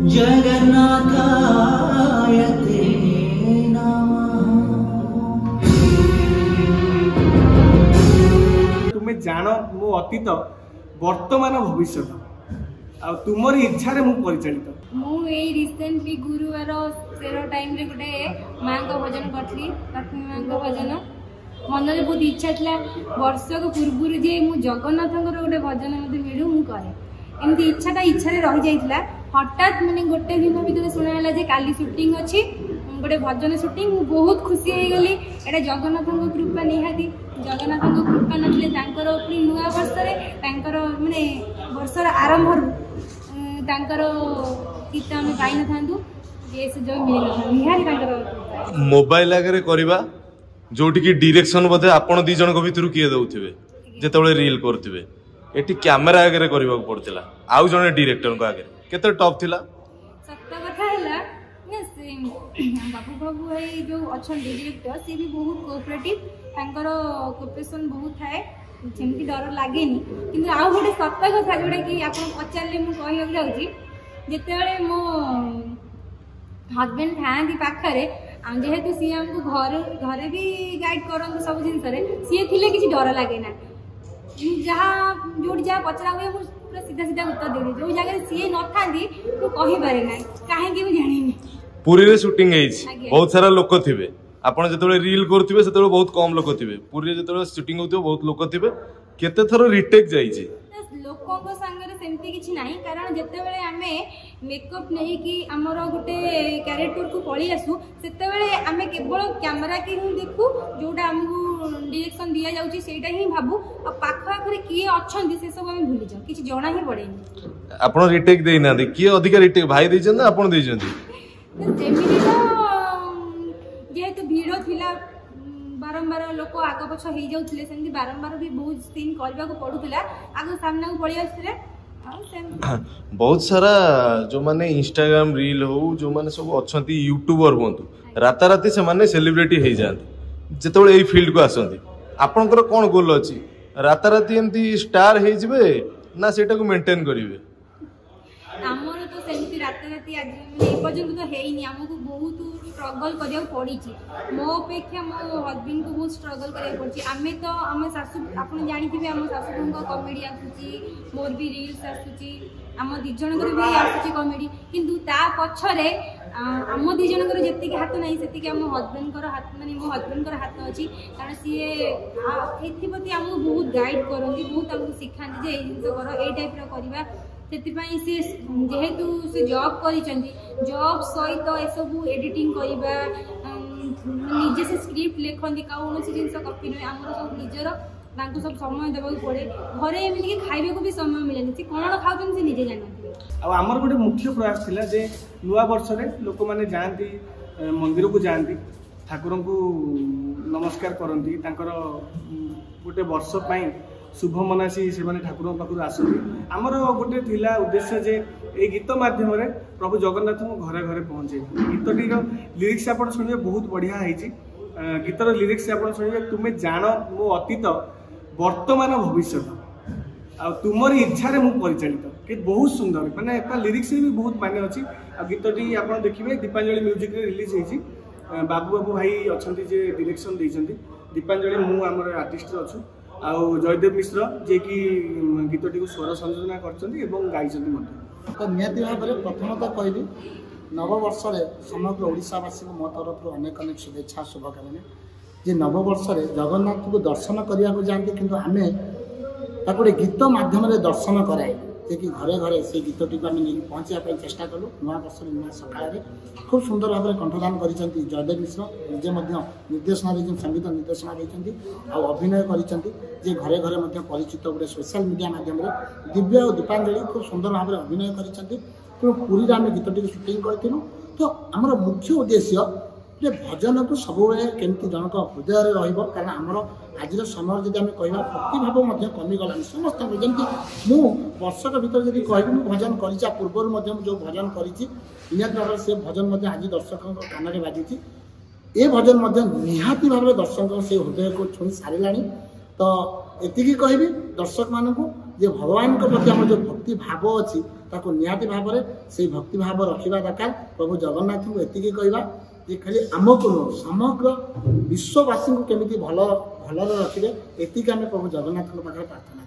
जगन्नाथाय ते नमः। तुम्हें जान मो अतीत वर्तमान भविष्य आ तुमरी इच्छा रे मु परिचालित मु रिसेंटली गुरुवार तेर टाइम रे गोटे माँ का भजन करी लक्ष्मी माँ का भजन मन में बहुत इच्छा था वर्षक पूर्व जे मु जगन्नाथ गोटे भजन मत मिलू मु करे एमती इच्छा रही जाइला हठात मैंने गोटे दिन भर शुणाला जे काली शूटिंग अच्छी गोटे भजन शूटिंग बहुत खुशी हो गली एटा जगन्नाथ कृपा निहाती जगन्नाथ कृपा नथिले तांकर नुआ वर्ष माने वर्षर आरंभ गीत आम पाई न ये सुजोग मिल निहारी मोबाइल आगे करवा जोटी की डायरेक्शन बोधे आपण दी जन भितर किए दउथिबे जेतबेले रील करथिबे एटी कैमरा आगे करबा पड़तिला आउ जने डायरेक्टर को आगे केते टॉप थिला सत्य कथा हैला बाबू बाबू भाई जो अच्छा डायरेक्टर सी भी बहुत कोऑपरेटिव तांकर कोऑपरेशन बहुत थाए जेमती डर लगे कि आउ गोटे सत्य कथा जोड़ा कि आप पचारे मुझे जाऊँगी जिते मो हजबैंड था पाखे जेहेतु सी आमको घरे भी गाइड करते सब जिनस सी थे किसी डर लगे ना जहाँ जो जहाँ पचरा हुए मुझे पूरा सीधा सीधा उत्तर देदी जो जगह सी न था मुझे पारे ना कहीं जानी पुरी रे शूटिंग बहुत सारा लोक थे आपन जतबे रील करथिबे सेतबे बहुत कम लोक थिबे पुरी जतबे शूटिंग होथिबे बहुत लोक थिबे केते थरो रिटेक जाईछि लोकों को संगरे सेमती किछि नाही कारण जतेबेले आमे मेकअप नहीं कि हमर गुटे कैरेक्टर को पळी आसु सेतेबेले आमे केवल कैमरा के ही देखु जोटा हमहु डायरेक्शन दिया जाउछि सेटा ही भाबु आ पाखा आखरे किए अछंदी से सब हम भूली जाउ किछि जणा ही पड़ेनी आपन रिटेक देई ना दे किए अधिक रिटेक भाई देइछन ना आपन देइछन जेमिति तो जेहेतु भीड़ थिला बारंबार लोक आग पछ हो जाउथिले सेमती बारंबार भी बहुत सीन करबा को पडुथिला आग सामना को पळी आस्थिले बहुत सारा जो माने इंस्टाग्राम रील हो जो माने सब अछंती यूट्यूबर होंतु राता राती से माने सेलिब्रिटी हे जांती जेतबेले एई फील्ड को आसंती आपनकर कोन गोल अछि राता राती एमती स्टार हे जिवे ना सेटा को मेंटेन करिवे हमर तो सेमती राता राती आज ए पर्यंत तो हेइनी हमको बहुत स्ट्रगल करिया पड़ी मो अपेक्षा मो हस्बैंड को बहुत स्ट्रगल करिया पड़ी आमे तो आम सासू आपन जानिथिबे आम सासू को कॉमेडी आसुची मोर भी रील्स आसुची आम दी जनकर भी आसुची कॉमेडी किंतु ता पछरे आम दी जनकर जेति के हाथ नाही सेति के आम हस्बैंड कर हाथ माने मो हस्बैंड कर हाथ अछि कारण सी एथिपति आम बहुत गाइड करंती बहुत हमको सिखांती जे ए जिंस कर ए टाइप रो करबा सेतिपाई से जेहेतु से जॉब करिसेंती जॉब सहित ए सब एडिटिंग करबा निजे से स्क्रिप्ट लेखंती कौन सी जिंस कॉपी न हमर सब निजर तांको सब समय देबा पड़े घरे एमि कि खाइबे को भी समय मिलेनी से कोन खाउछन से निजे जानथि आ हमर गोटे मुख्य प्रयास थिला जे नुआ वर्ष रे लोक माने जानती मंदिर को जानती ठाकुर को नमस्कार करती तांकर गोटे वर्ष पई शुभ मनासी से माने ठाकुर पाखु आसती आमर गोटे थिला उद्देश्य जे ए गीत माध्यम रे प्रभु जगन्नाथ को घरे घरे पहुँचे गीतटी लिरिक्स आप शुणे बहुत बढ़िया है गीतर लिरिक्स आप शुणे तुम्हें जान मो अतीत वर्तमान भविष्य आ तुमरी इच्छा रे मु परिचालित कि बहुत सुंदर माने लिरिक्स भी बहुत माने अच्छी आ गीतटी आप देखिए दीपांजलि म्यूजिक रे रिलीज होती बाबू बाबू भाई अच्छा जे डायरेक्शन देइछंती दीपांजलि मु आमर आर्टिस्ट अच्छु आउ जयदेव मिश्र जे कि गीतटी को स्वर संयोजना करछंती एवं गाइछंती मते तो नियति भाव में प्रथमतः कहली नववर्ष समग्र ओडिशावासी को मो तरफ अनेक अनेक शुभेच्छा शुभकामना जे नववर्ष जगन्नाथ को दर्शन करने को जाते किंतु आम गोटे गीत मध्यम दर्शन कराए जे कि घरे घरे से गीतटी को आम नहीं पहुँचापी चेष्टा कलु नुआ वर्ष नुआ सकाल खूब सुंदर भाव में कंठदान कर जयदेव मिश्र निजे निर्देशना संगीत निर्देशना देती अभिनय कर घरे घरे परिचित गोटे सोशल मीडिया मध्यम दिव्य और दीपांजलि खूब सुंदर भाव में अभिनय कर पुरी आम गीतटी शूटिंग करूँ तो आमर मुख्य उद्देश्य जे भजन को सब केमती जनक हृदय कारण आमर आज समय जब आम कह भक्तिभाव कमिगला समस्त जमी मु वर्षक भर जब कह भजन कर पूर्वर जो भजन करी भाव से भजन आज दर्शकों कान में बाजुची ये भजन निहाती भाव दर्शक से हृदय को छुई सारा तो एति कहि दर्शक मान जे भगवान प्रति आम जो भक्ति भाव अच्छी ताको निहाती भाव से भक्ति भाव रखा दरकार। प्रभु जगन्नाथ को एति कहवा जे खाली आमको नुह समग्र विश्ववासी को केमी भल भल रखिए एति आम प्रभु जगन्नाथ पाखे प्रार्थना।